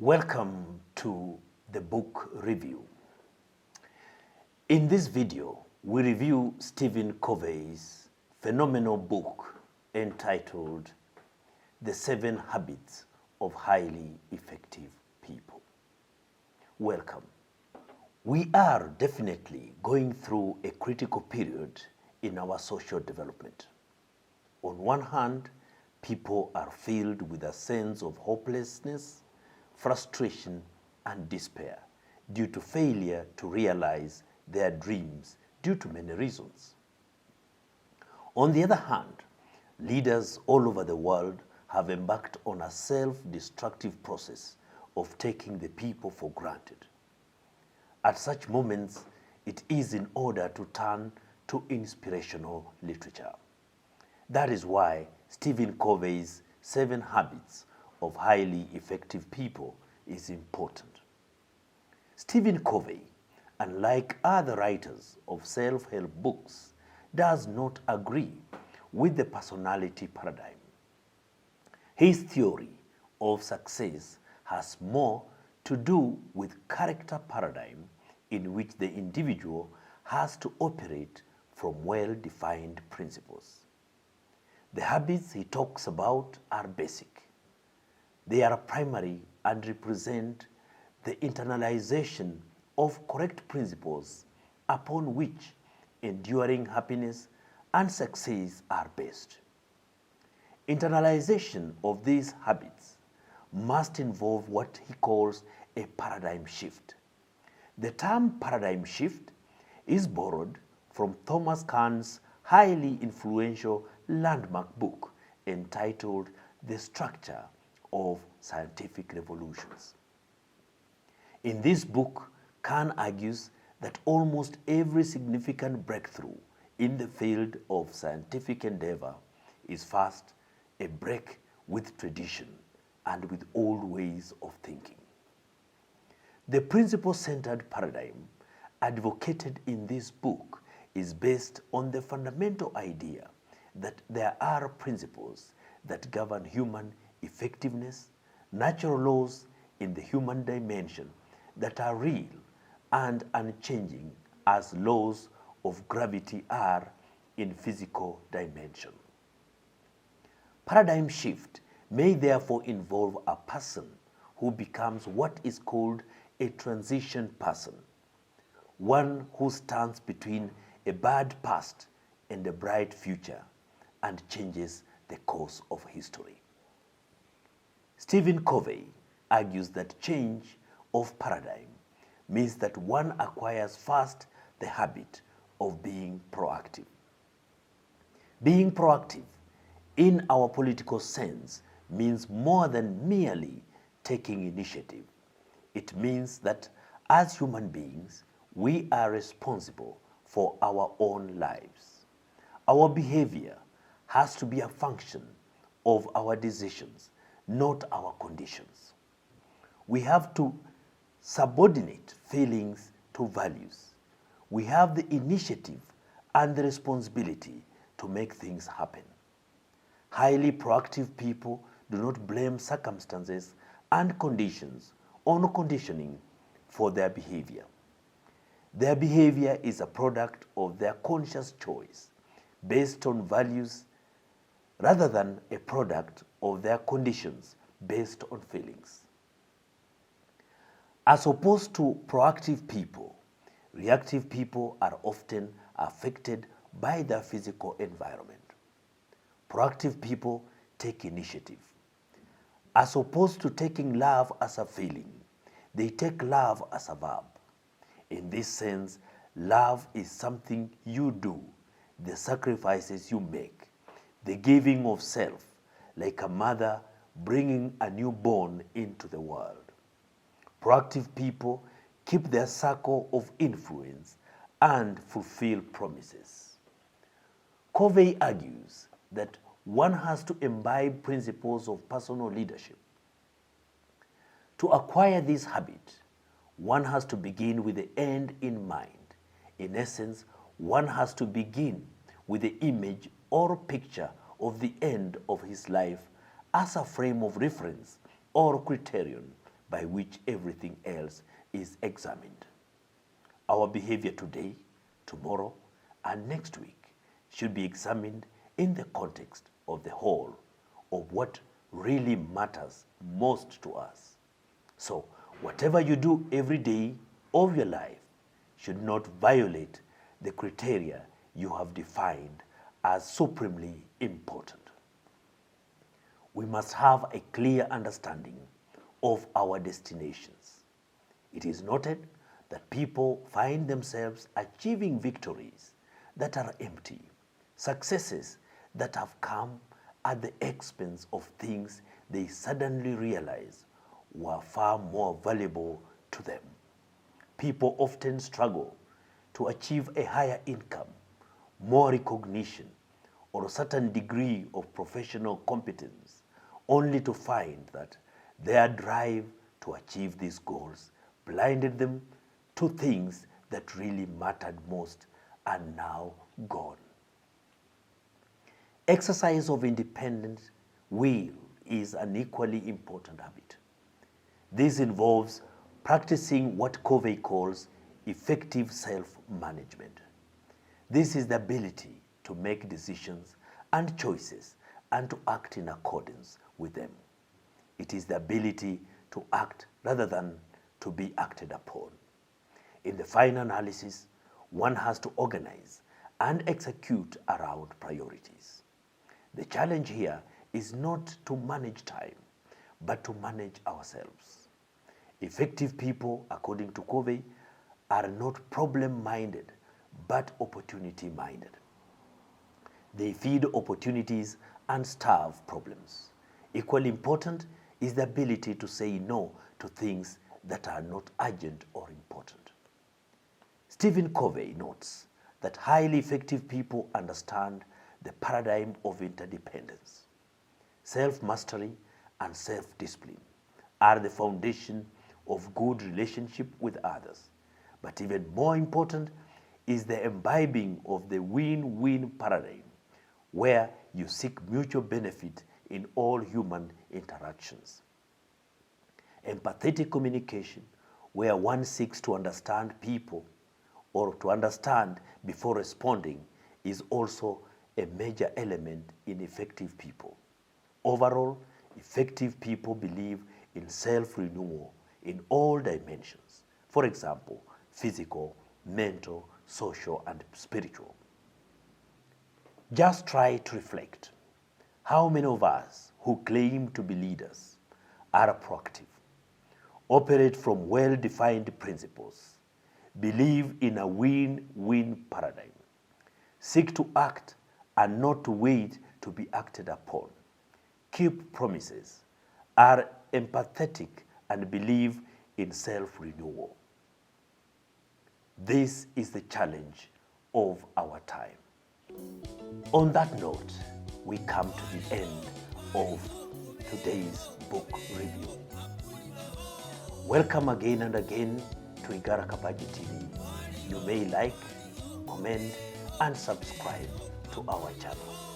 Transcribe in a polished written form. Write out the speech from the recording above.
Welcome to the book review. In this video, we review Stephen Covey's phenomenal book entitled The 7 Habits of Highly Effective People. Welcome. We are definitely going through a critical period in our social development. On one hand, people are filled with a sense of hopelessness, frustration, and despair due to failure to realize their dreams due to many reasons. On the other hand, leaders all over the world have embarked on a self-destructive process of taking the people for granted. At such moments, it is in order to turn to inspirational literature. That is why Stephen Covey's 7 Habits of Highly Effective People is important. Stephen Covey, unlike other writers of self-help books, does not agree with the personality paradigm. His theory of success has more to do with character paradigm in which the individual has to operate from well-defined principles. The habits he talks about are basic. They are primary and represent the internalization of correct principles upon which enduring happiness and success are based. Internalization of these habits must involve what he calls a paradigm shift. The term paradigm shift is borrowed from Thomas Kuhn's highly influential landmark book entitled The Structure of Scientific Revolutions. In this book, Kuhn argues that almost every significant breakthrough in the field of scientific endeavor is first a break with tradition and with old ways of thinking. The principle-centered paradigm advocated in this book is based on the fundamental idea that there are principles that govern human effectiveness, natural laws in the human dimension that are real and unchanging as laws of gravity are in physical dimension. Paradigm shift may therefore involve a person who becomes what is called a transition person, one who stands between a bad past and a bright future and changes the course of history. Stephen Covey argues that change of paradigm means that one acquires first the habit of being proactive. Being proactive in our political sense means more than merely taking initiative. It means that as human beings, we are responsible for our own lives. Our behavior has to be a function of our decisions, not our conditions. We have to subordinate feelings to values. We have the initiative and the responsibility to make things happen. Highly proactive people do not blame circumstances and conditions or conditioning for their behavior. Their behavior is a product of their conscious choice based on values rather than a product of their conditions based on feelings. As opposed to proactive people, reactive people are often affected by their physical environment. Proactive people take initiative. As opposed to taking love as a feeling, they take love as a verb. In this sense, love is something you do, the sacrifices you make, the giving of self, like a mother bringing a newborn into the world. Proactive people keep their circle of influence and fulfill promises. Covey argues that one has to imbibe principles of personal leadership. To acquire this habit, one has to begin with the end in mind. In essence, one has to begin with the image or picture of the end of his life as a frame of reference or criterion by which everything else is examined. Our behavior today, tomorrow, and next week should be examined in the context of the whole of what really matters most to us. So, whatever you do every day of your life should not violate the criteria you have defined as supremely important. We must have a clear understanding of our destinations. It is noted that people find themselves achieving victories that are empty, successes that have come at the expense of things they suddenly realize were far more valuable to them. People often struggle to achieve a higher income, more recognition, or a certain degree of professional competence, only to find that their drive to achieve these goals blinded them to things that really mattered most are now gone. Exercise of independent will is an equally important habit. This involves practicing what Covey calls effective self-management. This is the ability to make decisions and choices and to act in accordance with them. It is the ability to act rather than to be acted upon. In the final analysis, one has to organize and execute around priorities. The challenge here is not to manage time, but to manage ourselves. Effective people, according to Covey, are not problem-minded, but opportunity-minded. They feed opportunities and starve problems. Equally important is the ability to say no to things that are not urgent or important. Stephen Covey notes that highly effective people understand the paradigm of interdependence. Self-mastery and self-discipline are the foundation of good relationship with others. But even more important is the imbibing of the win-win paradigm, where you seek mutual benefit in all human interactions. Empathetic communication, where one seeks to understand people or to understand before responding, is also a major element in effective people. Overall, effective people believe in self-renewal in all dimensions. For example, physical, mental, social, and spiritual. Just try to reflect. How many of us who claim to be leaders are proactive, operate from well-defined principles, believe in a win-win paradigm, seek to act and not to wait to be acted upon, keep promises, are empathetic, and believe in self-renewal? This is the challenge of our time. On that note, we come to the end of today's book review. Welcome again and again to Igara Kabaji TV. You may like, comment, and subscribe to our channel.